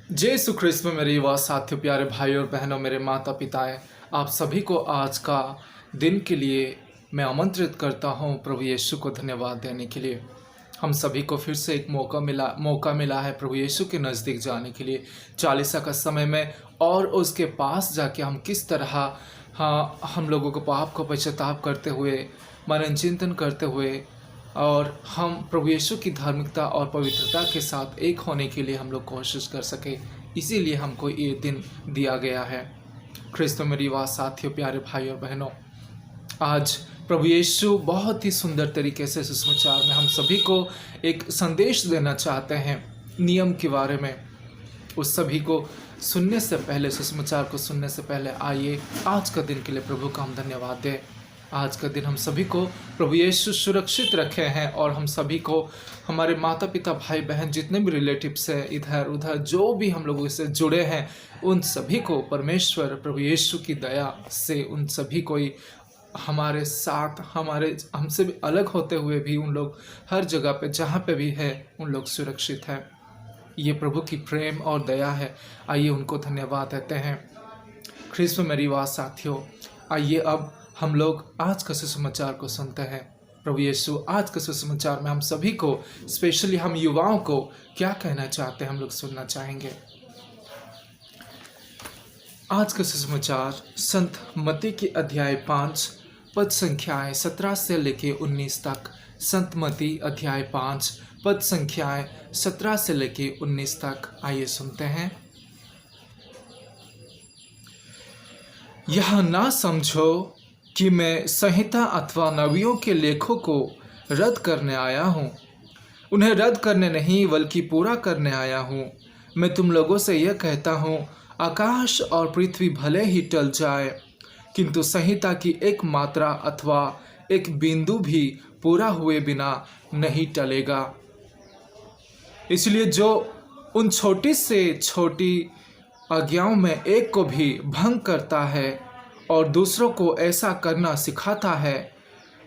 जय यीशु ख्रिस्त में मेरे युवा साथियों, प्यारे भाई और बहनों, मेरे माता पिताएं, आप सभी को आज का दिन के लिए मैं आमंत्रित करता हूं प्रभु यीशु को धन्यवाद देने के लिए। हम सभी को फिर से एक मौका मिला है प्रभु यीशु के नज़दीक जाने के लिए, चालीसा का समय में, और उसके पास जाके हम किस तरह हम लोगों को पाप को पश्चाताप करते हुए, मनन चिंतन करते हुए, और हम प्रभु यीशु की धार्मिकता और पवित्रता के साथ एक होने के लिए हम लोग कोशिश कर सके। इसीलिए हमको ये दिन दिया गया है। ख्रिस्तो मेरी वाह साथियों, प्यारे भाई और बहनों, आज प्रभु यीशु बहुत ही सुंदर तरीके से सुसमाचार में हम सभी को एक संदेश देना चाहते हैं नियम के बारे में। उस सभी को सुनने से पहले, सुसमाचार को सुनने से पहले, आइए आज का दिन के लिए प्रभु का हम धन्यवाद दें। आज का दिन हम सभी को प्रभु यीशु सुरक्षित रखे हैं, और हम सभी को, हमारे माता पिता भाई बहन, जितने भी रिलेटिव्स हैं इधर उधर, जो भी हम लोगों से जुड़े हैं, उन सभी को परमेश्वर प्रभु यीशु की दया से उन सभी को ही हमारे साथ, हमसे भी अलग होते हुए भी उन लोग हर जगह पे जहाँ पे भी है उन लोग सुरक्षित हैं। ये प्रभु की प्रेम और दया है। आइए उनको धन्यवाद देते हैं। ख्रिस्त में मेरी वाह साथियों, आइए अब हम लोग आज का सुसमाचार को सुनते हैं। प्रभु यीशु आज के सुसमाचार में हम सभी को, स्पेशली हम युवाओं को क्या कहना चाहते हैं, हम लोग सुनना चाहेंगे। आज का सुसमाचार संत मत्ती की अध्याय 5 पद संख्याएं 17 से लेके 19 तक। संत मत्ती अध्याय 5 पद संख्याएं 17 से लेके 19 तक। आइए सुनते हैं। यह ना समझो कि मैं संहिता अथवा नबियों के लेखों को रद्द करने आया हूँ। उन्हें रद्द करने नहीं बल्कि पूरा करने आया हूँ। मैं तुम लोगों से यह कहता हूँ, आकाश और पृथ्वी भले ही टल जाए, किंतु संहिता की एक मात्रा अथवा एक बिंदु भी पूरा हुए बिना नहीं टलेगा। इसलिए जो उन छोटी से छोटी आज्ञाओं में एक को भी भंग करता है और दूसरों को ऐसा करना सिखाता है,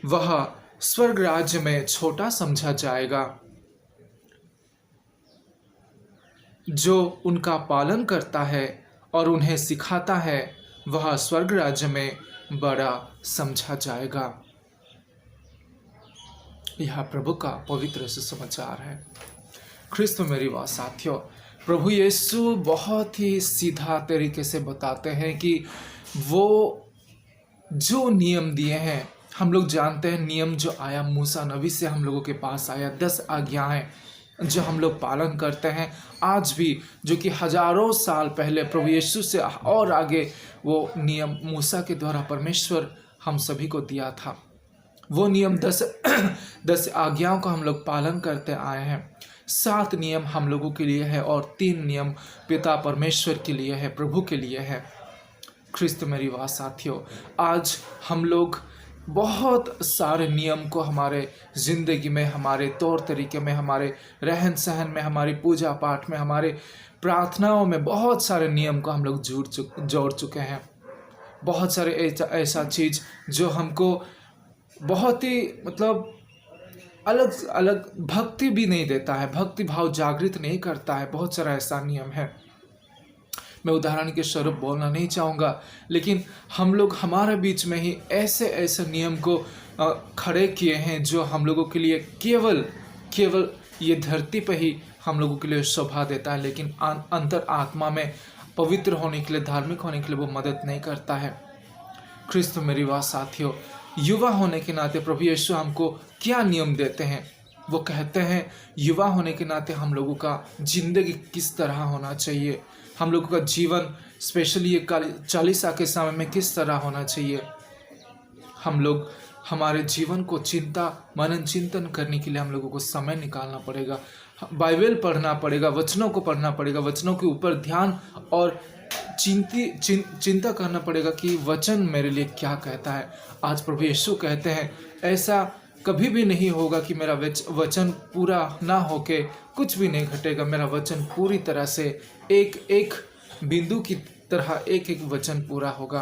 वह स्वर्ग राज्य में छोटा समझा जाएगा। जो उनका पालन करता है और उन्हें सिखाता है, वह स्वर्ग राज्य में बड़ा समझा जाएगा। यह प्रभु का पवित्र सुसमाचार है। ख्रिस्त मेरी वाह साथियों, प्रभु यीशु बहुत ही सीधा तरीके से बताते हैं कि वो जो नियम दिए हैं, हम लोग जानते हैं नियम जो आया मूसा नबी से हम लोगों के पास आया, 10 आज्ञाएं जो हम लोग पालन करते हैं आज भी, जो कि हजारों साल पहले प्रभु यीशु से और आगे वो नियम मूसा के द्वारा परमेश्वर हम सभी को दिया था। वो नियम 10 आज्ञाओं का हम लोग पालन करते आए हैं। 7 नियम हम लोगों के लिए है और 3 नियम पिता परमेश्वर के लिए है, प्रभु के लिए है। ख्रिस्त मेरी वाह साथियों, आज हम लोग बहुत सारे नियम को हमारे ज़िंदगी में, हमारे तौर तरीके में, हमारे रहन सहन में, हमारी पूजा पाठ में, हमारे प्रार्थनाओं में बहुत सारे नियम को हम लोग जोड़ चुके हैं। बहुत सारे ऐसा चीज़ जो हमको बहुत ही अलग अलग भक्ति भी नहीं देता है, भक्ति भाव जागृत नहीं करता है। बहुत सारा ऐसा नियम है। मैं उदाहरण के स्वरूप बोलना नहीं चाहूँगा, लेकिन हम लोग हमारे बीच में ही ऐसे ऐसे नियम को खड़े किए हैं जो हम लोगों के लिए केवल ये धरती पे ही हम लोगों के लिए शोभा देता है, लेकिन अंतर आत्मा में पवित्र होने के लिए, धार्मिक होने के लिए वो मदद नहीं करता है। ख्रिस्त मेरी वाह साथियों, युवा होने के नाते प्रभु यीशु हमको क्या नियम देते हैं। वो कहते हैं युवा होने के नाते हम लोगों का जिंदगी किस तरह होना चाहिए, हम लोगों का जीवन स्पेशली ये चालीसा के समय में किस तरह होना चाहिए। हम लोग हमारे जीवन को मनन चिंतन करने के लिए हम लोगों को समय निकालना पड़ेगा, बाइबल पढ़ना पड़ेगा, वचनों को पढ़ना पड़ेगा, वचनों के ऊपर ध्यान और चिंता करना पड़ेगा कि वचन मेरे लिए क्या कहता है। आज प्रभु यीशु कहते हैं, ऐसा कभी भी नहीं होगा कि मेरा वचन पूरा ना होके कुछ भी नहीं घटेगा। मेरा वचन पूरी तरह से एक एक बिंदु की तरह एक एक वचन पूरा होगा।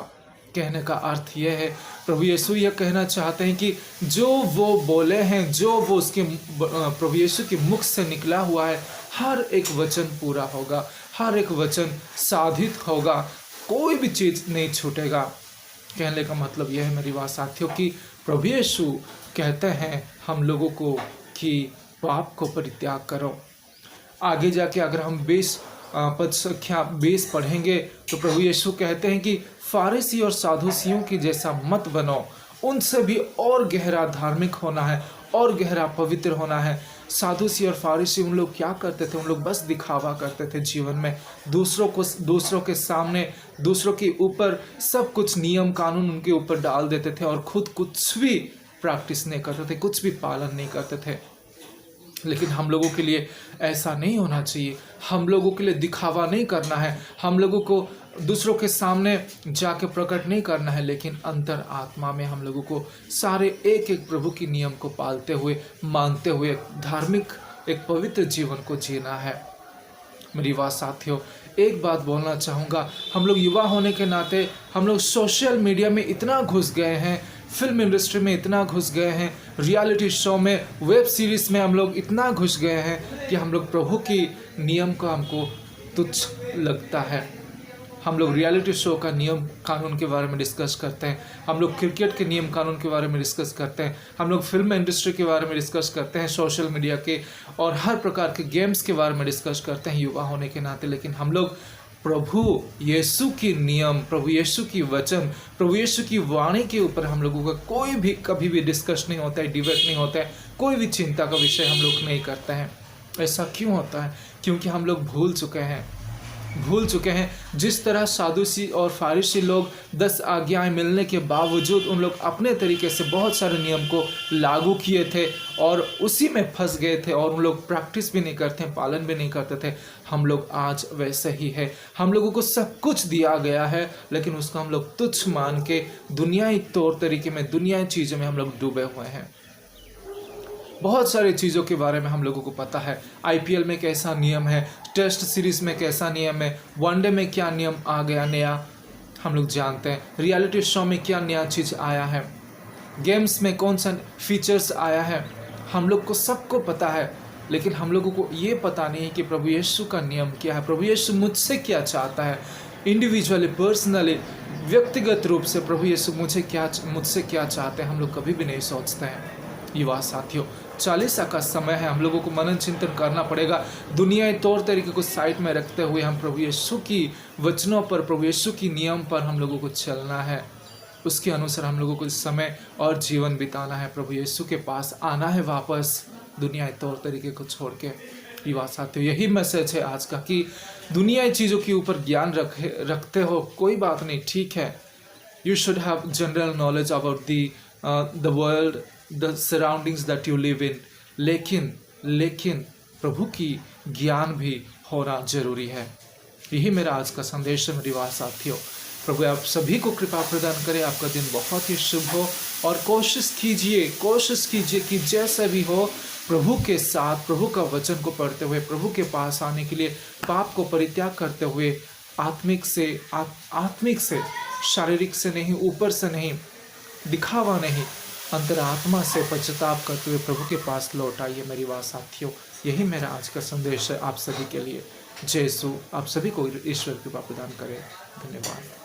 कहने का अर्थ यह है, प्रभु यीशु यह कहना चाहते हैं कि जो वो बोले हैं, जो वो उसके प्रभु यीशु के मुख से निकला हुआ है, हर एक वचन पूरा होगा, हर एक वचन साधित होगा, कोई भी चीज़ नहीं छूटेगा। कहने का मतलब यह है मेरी बात साथियों कि प्रभु यीशु कहते हैं हम लोगों को कि पाप को परित्याग करो। आगे जाके अगर हम 20 पद संख्या 20 पढ़ेंगे तो प्रभु यीशु कहते हैं कि फारिसी और साधुसियों की जैसा मत बनो, उनसे भी और गहरा धार्मिक होना है और गहरा पवित्र होना है। साधुसी और फारिसी उन लोग क्या करते थे? उन लोग बस दिखावा करते थे जीवन में, दूसरों के सामने, दूसरों के ऊपर सब कुछ नियम कानून उनके ऊपर डाल देते थे और खुद कुछ भी प्रैक्टिस नहीं करते थे, कुछ भी पालन नहीं करते थे। लेकिन हम लोगों के लिए ऐसा नहीं होना चाहिए। हम लोगों के लिए दिखावा नहीं करना है, हम लोगों को दूसरों के सामने जाके प्रकट नहीं करना है, लेकिन अंतर आत्मा में हम लोगों को सारे एक एक प्रभु की नियम को पालते हुए, मानते हुए धार्मिक एक पवित्र जीवन को जीना है। मेरी बात साथियों, एक बात बोलना चाहूँगा, हम लोग युवा होने के नाते हम लोग सोशल मीडिया में इतना घुस गए हैं, फिल्म इंडस्ट्री में इतना घुस गए हैं, रियलिटी शो में, वेब सीरीज़ में हम लोग इतना घुस गए हैं कि हम लोग प्रभु की नियम को हमको तुच्छ लगता है। हम लोग रियलिटी शो का नियम कानून के बारे में डिस्कस करते हैं, हम लोग क्रिकेट के नियम कानून के बारे में डिस्कस करते हैं, हम लोग फिल्म इंडस्ट्री के बारे में डिस्कस करते हैं, सोशल मीडिया के और हर प्रकार के गेम्स के बारे में डिस्कस करते हैं युवा होने के नाते। लेकिन हम लोग प्रभु यीशु की नियम, प्रभु यीशु की वचन, प्रभु यीशु की वाणी के ऊपर हम लोगों का कोई भी कभी भी डिस्कस नहीं होता है, डिबेट नहीं होता है, कोई भी चिंता का विषय हम लोग नहीं करते हैं। ऐसा क्यों होता है? क्योंकि हम लोग भूल चुके हैं जिस तरह सादुसी और फारिसी लोग 10 आज्ञाएं मिलने के बावजूद उन लोग अपने तरीके से बहुत सारे नियम को लागू किए थे और उसी में फंस गए थे और उन लोग प्रैक्टिस भी नहीं करते, पालन भी नहीं करते थे। हम लोग आज वैसे ही है, हम लोगों को सब कुछ दिया गया है लेकिन उसको हम लोग तुच्छ मान के दुनियाई तौर तरीके में, दुनियाई चीज़ों में हम लोग डूबे हुए हैं। बहुत सारी चीज़ों के बारे में हम लोगों को पता है। आईपीएल में कैसा नियम है, टेस्ट सीरीज़ में कैसा नियम है, वनडे में क्या नियम आ गया नया, हम लोग जानते हैं। रियलिटी शो में क्या नया चीज़ आया है, गेम्स में कौन सा फीचर्स आया है, हम लोग को सबको पता है। लेकिन हम लोगों को ये पता नहीं है कि प्रभु यीशु का नियम क्या है, प्रभु यीशु मुझसे क्या चाहता है। इंडिविजुअली, पर्सनली, व्यक्तिगत रूप से प्रभु यीशु मुझसे क्या चाहते हैं, हम लोग कभी भी नहीं सोचते हैं। युवा साथियों, 40 का समय है, हम लोगों को मनन चिंतन करना पड़ेगा। दुनियाई तौर तरीके को साइड में रखते हुए हम प्रभु यीशु की वचनों पर, प्रभु यीशु की नियम पर हम लोगों को चलना है। उसके अनुसार हम लोगों को समय और जीवन बिताना है। प्रभु यीशु के पास आना है वापस, दुनियाई तौर तरीके को छोड़ के। युवा साथियों, यही मैसेज है आज का कि दुनियाई चीज़ों के ऊपर ज्ञान रखते हो, कोई बात नहीं, ठीक है। You should have general knowledge about the world, the surroundings that you live in, लेकिन प्रभु की ज्ञान भी होना जरूरी है। यही मेरा आज का संदेश है मेरी बात साथियों। प्रभु आप सभी को कृपा प्रदान करे, आपका दिन बहुत ही शुभ हो और कोशिश कीजिए कि जैसा भी हो प्रभु के साथ, प्रभु का वचन को पढ़ते हुए, प्रभु के पास आने के लिए पाप को परित्याग करते हुए, आत्मिक से, शारीरिक से नहीं, ऊपर से नहीं, दिखावा नहीं, अंतरात्मा से पश्चाताप करते हुए प्रभु के पास लौट आइए मेरी बात साथियों। यही मेरा आज का संदेश है आप सभी के लिए। जय यीशु आप सभी को ईश्वर कृपा प्रदान करे। धन्यवाद।